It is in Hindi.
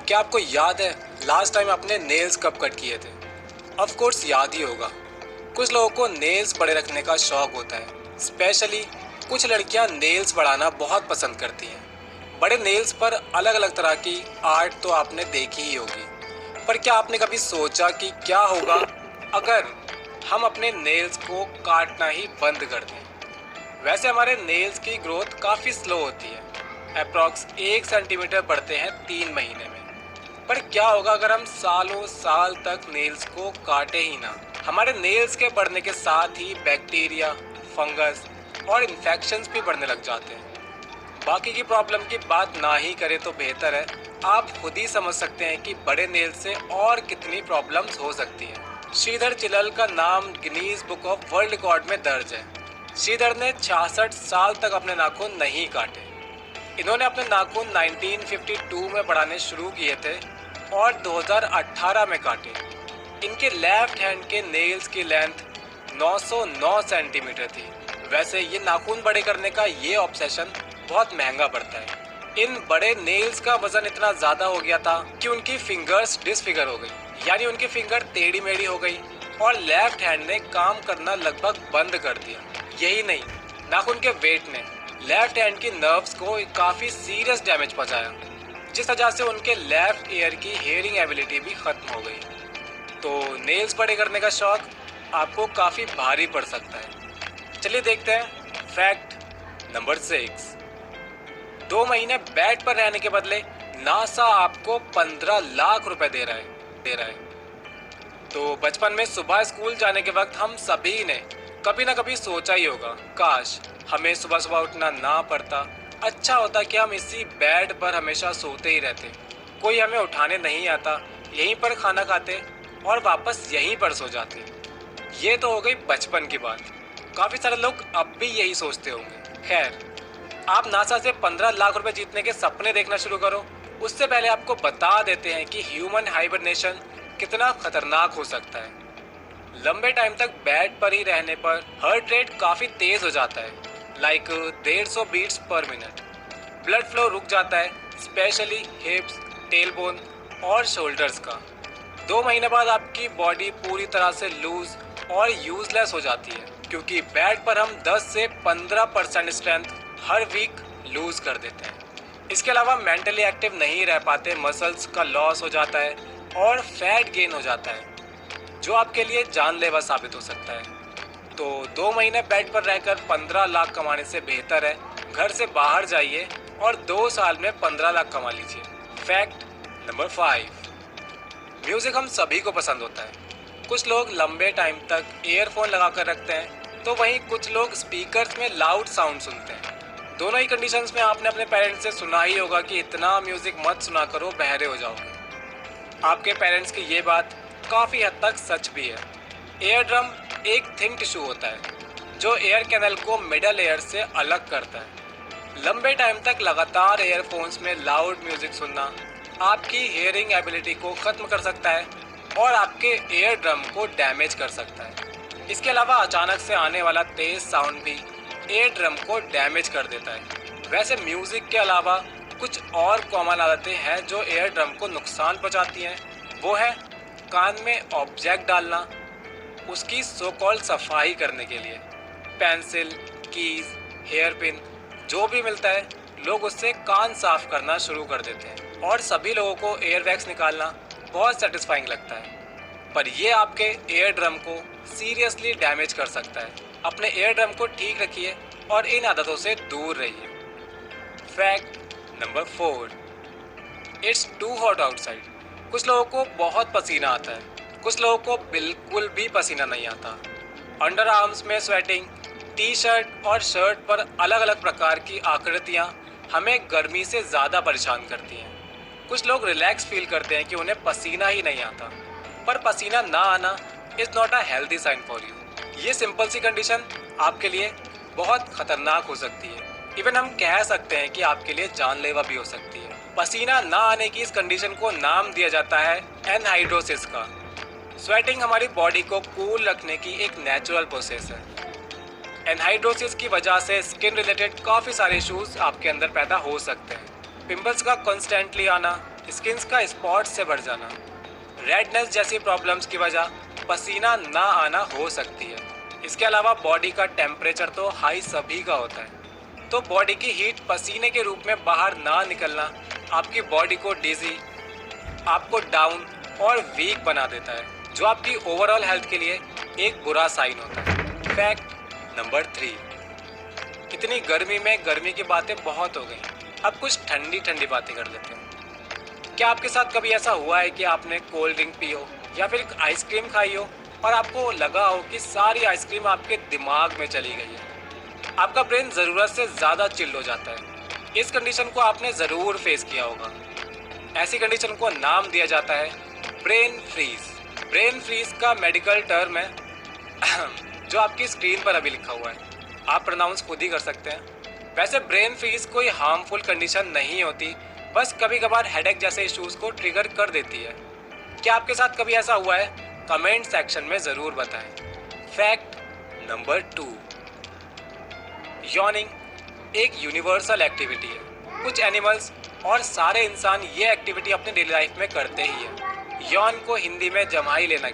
क्या आपको याद है लास्ट टाइम आपने नेल्स कब कट किए थे? ऑफ कोर्स याद ही होगा। कुछ लोगों को नेल्स बड़े रखने का शौक होता है। स्पेशली कुछ लड़कियां नेल्स बढ़ाना बहुत पसंद करती हैं। बड़े नेल्स पर अलग अलग तरह की आर्ट तो आपने देखी ही होगी, पर क्या आपने कभी सोचा कि क्या होगा अगर हम अपने नेल्स को काटना ही बंद कर दें? वैसे हमारे नेल्स की ग्रोथ काफ़ी स्लो होती है। अप्रॉक्स 1 सेंटीमीटर बढ़ते हैं 3 महीने में। पर क्या होगा अगर हम सालों साल तक नेल्स को काटे ही ना? हमारे नेल्स के बढ़ने के साथ ही बैक्टीरिया, फंगस और इन्फेक्शंस भी बढ़ने लग जाते हैं। बाकी की प्रॉब्लम की बात ना ही करें तो बेहतर है। आप खुद ही समझ सकते हैं कि बड़े नेल्स से और कितनी प्रॉब्लम्स हो सकती हैं। श्रीधर चिल्लल का नाम Guinness book of world record में दर्ज है। श्रीधर ने 66 साल तक अपने नाखून नहीं काटे। इन्होंने अपने नाखून 1952 में बढ़ाने शुरू किए थे और 2018 में काटे। इनके लेफ्ट हैंड के नेल्स की लेंथ 909 सेंटीमीटर थी। वैसे ये नाखून बड़े करने का ये ऑब्सेशन बहुत महंगा पड़ता है। इन बड़े नेल्स का वजन इतना ज्यादा हो गया था कि उनकी फिंगर्स डिसफिगर हो गई, यानी उनकी फिंगर टेढ़ी मेढ़ी हो गई और लेफ्ट हैंड ने काम करना लगभग बंद कर दिया। यही नहीं, नाखून के वेट ने लेफ्ट हैंड की नर्व्स को काफी सीरियस डैमेज पहुंचाया, जिस वजह से उनके लेफ्ट ईयर की हियरिंग एबिलिटी भी खत्म हो गई। तो नेल्स बड़े करने का शौक आपको काफी भारी पड़ सकता है। चलिए देखते हैं फैक्ट नंबर 6। 2 महीने बेड पर रहने के बदले नासा आपको 15 लाख रुपए दे रहा है। तो बचपन में सुबह स्कूल जाने के वक्त हम सभी ने कभी ना कभी सोचा ही होगा, काश हमें सुबह सुबह उठना ना पड़ता। अच्छा होता कि हम इसी बेड पर हमेशा सोते ही रहते, कोई हमें उठाने नहीं आता, यहीं पर खाना खाते और वापस यहीं पर सो जाते। ये तो हो गई बचपन की बात। काफ़ी सारे लोग अब भी यही सोचते होंगे। खैर, आप नासा से 15 लाख रुपए जीतने के सपने देखना शुरू करो, उससे पहले आपको बता देते हैं कि ह्यूमन हाइबरनेशन कितना खतरनाक हो सकता है। लंबे टाइम तक बेड पर ही रहने पर हार्ट रेट काफ़ी तेज़ हो जाता है, like 150 beats per minute. Blood flow रुक जाता है, स्पेशली हिप्स, टेलबोन और शोल्डर्स का। 2 महीने बाद आपकी बॉडी पूरी तरह से लूज और यूजलेस हो जाती है, क्योंकि बेड पर हम 10 से 15% स्ट्रेंथ हर वीक लूज कर देते हैं। इसके अलावा मेंटली एक्टिव नहीं रह पाते, मसल्स का लॉस हो जाता है और फैट गेन हो जाता है, जो आपके लिए जानलेवा साबित हो सकता है। तो 2 महीने बेड पर रहकर 15 लाख कमाने से बेहतर है घर से बाहर जाइए और 2 साल में 15 लाख कमा लीजिए। Fact number 5। म्यूजिक हम सभी को पसंद होता है। कुछ लोग लंबे टाइम तक ईयरफोन लगा कर रखते हैं, तो वहीं कुछ लोग स्पीकर्स में लाउड साउंड सुनते हैं। दोनों ही कंडीशंस में आपने अपने पेरेंट्स से सुना ही होगा कि इतना म्यूजिक मत सुना करो, बहरे हो जाओगे। आपके पेरेंट्स की ये बात काफ़ी हद तक सच भी है। एयर ड्रम एक थिन टिश्यू होता है जो एयर कैनल को मिडल एयर से अलग करता है। लंबे टाइम तक लगातार एयरफोन्स में लाउड म्यूजिक सुनना आपकी हियरिंग एबिलिटी को ख़त्म कर सकता है और आपके एयर ड्रम को डैमेज कर सकता है। इसके अलावा अचानक से आने वाला तेज साउंड भी एयर ड्रम को डैमेज कर देता है। वैसे म्यूजिक के अलावा कुछ और कॉमन आदतें हैं जो एयर ड्रम को नुकसान पहुंचाती हैं। वो है कान में ऑब्जेक्ट डालना, उसकी सो कॉल्ड सफाई करने के लिए पेंसिल, कीज, हेयर पिन जो भी मिलता है, लोग उससे कान साफ करना शुरू कर देते हैं। और सभी लोगों को एयर वैक्स निकालना बहुत सेटिस्फाइंग लगता है, पर ये आपके एयर ड्रम को सीरियसली डैमेज कर सकता है। अपने एयर ड्रम को ठीक रखिए और इन आदतों से दूर रहिए। Fact number 4। It's too hot outside. कुछ लोगों को बहुत पसीना आता है, कुछ लोगों को बिल्कुल भी पसीना नहीं आता। अंडर आर्म्स में स्वेटिंग, टी शर्ट और शर्ट पर अलग अलग प्रकार की आकृतियाँ हमें गर्मी से ज़्यादा परेशान करती हैं। कुछ लोग रिलैक्स फील करते हैं कि उन्हें पसीना ही नहीं आता, पर पसीना ना आना is not a healthy sign for you. ये सिंपल सी कंडीशन आपके लिए बहुत खतरनाक हो सकती है। इवन हम कह सकते हैं कि आपके लिए जानलेवा भी हो सकती है। पसीना ना आने की इस कंडीशन को नाम दिया जाता है एनहाइड्रोसिस का। स्वेटिंग हमारी बॉडी को कूल रखने की एक नेचुरल प्रोसेस है। एनहाइड्रोसिस की वजह से स्किन रिलेटेड काफ़ी सारे इश्यूज आपके अंदर पैदा हो सकते हैं। पिंपल्स का कॉन्स्टेंटली आना, स्किन का स्पॉट से बढ़ जाना, रेडनेस जैसी प्रॉब्लम्स की वजह पसीना ना आना हो सकती है। इसके अलावा बॉडी का टेम्परेचर तो हाई सभी का होता है, तो बॉडी की हीट पसीने के रूप में बाहर ना निकलना आपकी बॉडी को डिजी, आपको डाउन और वीक बना देता है, जो आपकी ओवरऑल हेल्थ के लिए एक बुरा साइन होता है। फैक्ट नंबर 3, इतनी गर्मी में गर्मी की बातें बहुत हो गई, अब कुछ ठंडी ठंडी बातें कर लेते हैं। क्या आपके साथ कभी ऐसा हुआ है कि आपने कोल्ड ड्रिंक पी हो या फिर आइसक्रीम खाई हो और आपको लगा हो कि सारी आइसक्रीम आपके दिमाग में चली गई है? आपका ब्रेन ज़रूरत से ज़्यादा चिल्ड हो जाता है। इस कंडीशन को आपने ज़रूर फेस किया होगा। ऐसी कंडीशन को नाम दिया जाता है ब्रेन फ्रीज। ब्रेन फ्रीज का मेडिकल टर्म है जो आपकी स्क्रीन पर अभी लिखा हुआ है, आप प्रोनाउंस खुद ही कर सकते हैं। वैसे ब्रेन फ्रीज कोई हार्मफुल कंडीशन नहीं होती, बस कभी कभार हेडेक जैसे इश्यूज को ट्रिगर कर देती है। क्या आपके साथ कभी ऐसा हुआ है? कमेंट सेक्शन में ज़रूर बताएं। फैक्ट नंबर 2, यॉर्निंग एक यूनिवर्सल एक्टिविटी है। कुछ एनिमल्स और सारे इंसान ये एक्टिविटी अपनी डेली लाइफ में करते ही है। यॉर्न को हिंदी में जम्हाई लेना